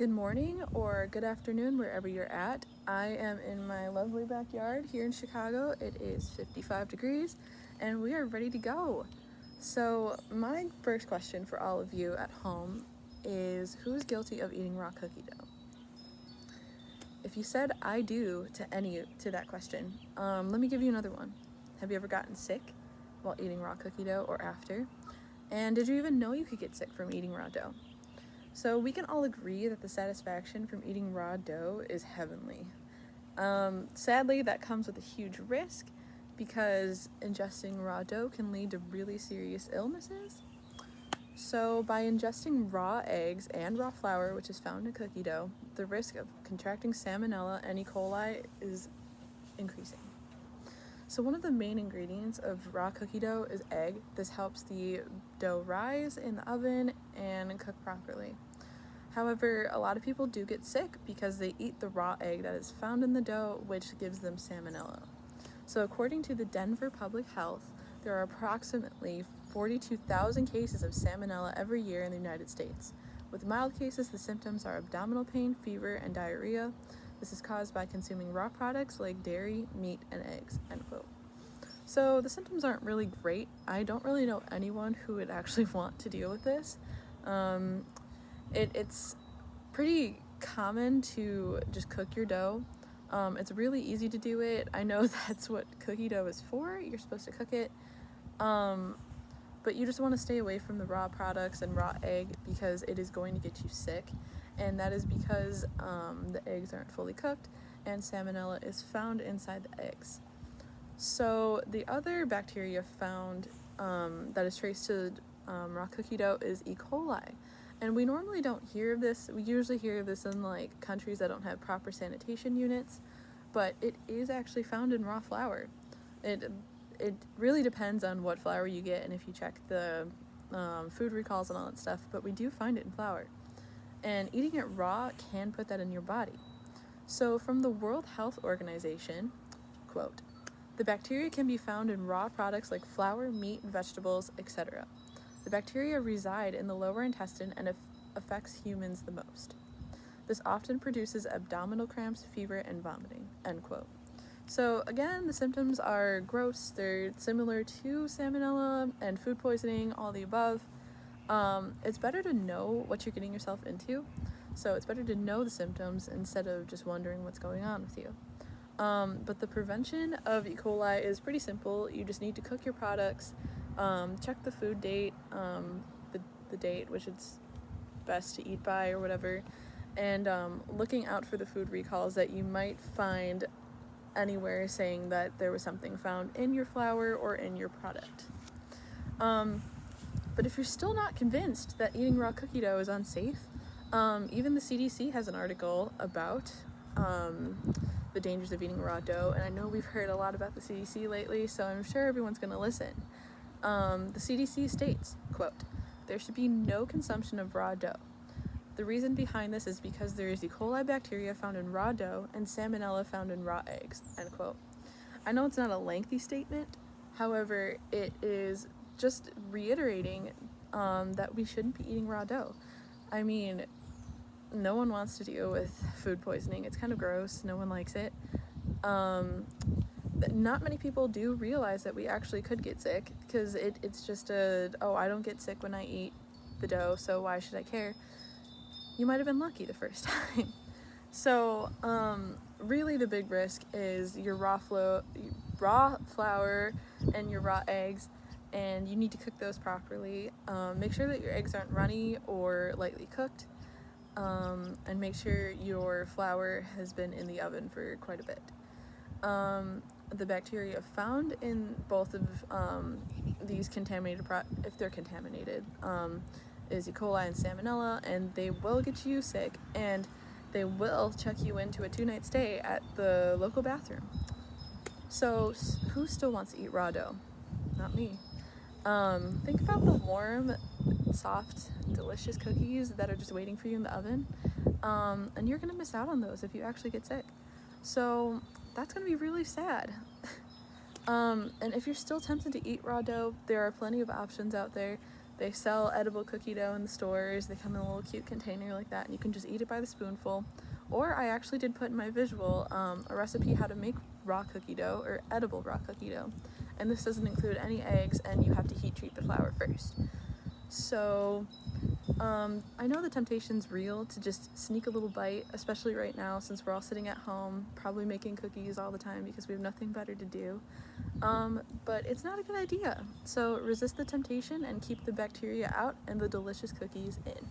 Good morning or good afternoon, wherever you're at. I am in my lovely backyard here in Chicago. It is 55 degrees and we are ready to go. So, my first question for all of you at home is, who's guilty of eating raw cookie dough? If you said I do to that question, let me give you another one. Have you ever gotten sick while eating raw cookie dough or after? And did you even know you could get sick from eating raw dough? So we can all agree that the satisfaction from eating raw dough is heavenly. Sadly, that comes with a huge risk because ingesting raw dough can lead to really serious illnesses. So by ingesting raw eggs and raw flour, which is found in cookie dough, the risk of contracting salmonella and E. coli is increasing. So one of the main ingredients of raw cookie dough is egg. This helps the dough rise in the oven and cook properly. However, a lot of people do get sick because they eat the raw egg that is found in the dough, which gives them salmonella. So according to the Denver Public Health, there are approximately 42,000 cases of salmonella every year in the United States. With mild cases, the symptoms are abdominal pain, fever, and diarrhea. This is caused by consuming raw products like dairy, meat, and eggs, end quote. So the symptoms aren't really great. I don't really know anyone who would actually want to deal with this. It's pretty common to just cook your dough. It's really easy to do it. I know that's what cookie dough is for. You're supposed to cook it. But you just want to stay away from the raw products and raw egg because it is going to get you sick. And that is because the eggs aren't fully cooked and salmonella is found inside the eggs. So the other bacteria found that is traced to raw cookie dough is E. coli. And we normally don't hear of this. We usually hear of this in like countries that don't have proper sanitation units, but it is actually found in raw flour. It really depends on what flour you get and if you check the food recalls and all that stuff, but we do find it in flour. And eating it raw can put that in your body. So from the World Health Organization, quote, "The bacteria can be found in raw products like flour, meat, vegetables, etc. The bacteria reside in the lower intestine and affects humans the most. This often produces abdominal cramps, fever, and vomiting," end quote. So again, the symptoms are gross. They're similar to salmonella and food poisoning, all the above. It's better to know what you're getting yourself into. So it's better to know the symptoms instead of just wondering what's going on with you. But the prevention of E. coli is pretty simple. You just need to cook your products, check the food date, the date which it's best to eat by or whatever, and looking out for the food recalls that you might find anywhere saying that there was something found in your flour or in your product. But if you're still not convinced that eating raw cookie dough is unsafe, even the CDC has an article about the dangers of eating raw dough, and I know we've heard a lot about the CDC lately, so I'm sure everyone's going to listen. The CDC states, quote, "There should be no consumption of raw dough. The reason behind this is because there is E. coli bacteria found in raw dough and salmonella found in raw eggs," end quote. I know it's not a lengthy statement, however, it is just reiterating that we shouldn't be eating raw dough. I mean, no one wants to deal with food poisoning. It's kind of gross. No one likes it. Not many people do realize that we actually could get sick because it's just I don't get sick when I eat the dough, so why should I care? You might have been lucky the first time. So really the big risk is your raw flour and your raw eggs, and you need to cook those properly. Make sure that your eggs aren't runny or lightly cooked, and make sure your flour has been in the oven for quite a bit. The bacteria found in both of these contaminated if they're contaminated, is E. coli and salmonella, and they will get you sick, and they will check you into a 2-night stay at the local bathroom. So who still wants to eat raw dough? Not me. Think about the warm, soft, delicious cookies that are just waiting for you in the oven, and you're gonna miss out on those if you actually get sick. So that's gonna be really sad. And if you're still tempted to eat raw dough, there are plenty of options out there. They sell edible cookie dough in the stores. They come in a little cute container like that, and you can just eat it by the spoonful. Or I actually did put in my visual a recipe how to make raw cookie dough, or edible raw cookie dough. And this doesn't include any eggs, and you have to heat treat the flour first. So I know the temptation's real to just sneak a little bite, especially right now since we're all sitting at home, probably making cookies all the time because we have nothing better to do. But it's not a good idea. So resist the temptation and keep the bacteria out and the delicious cookies in.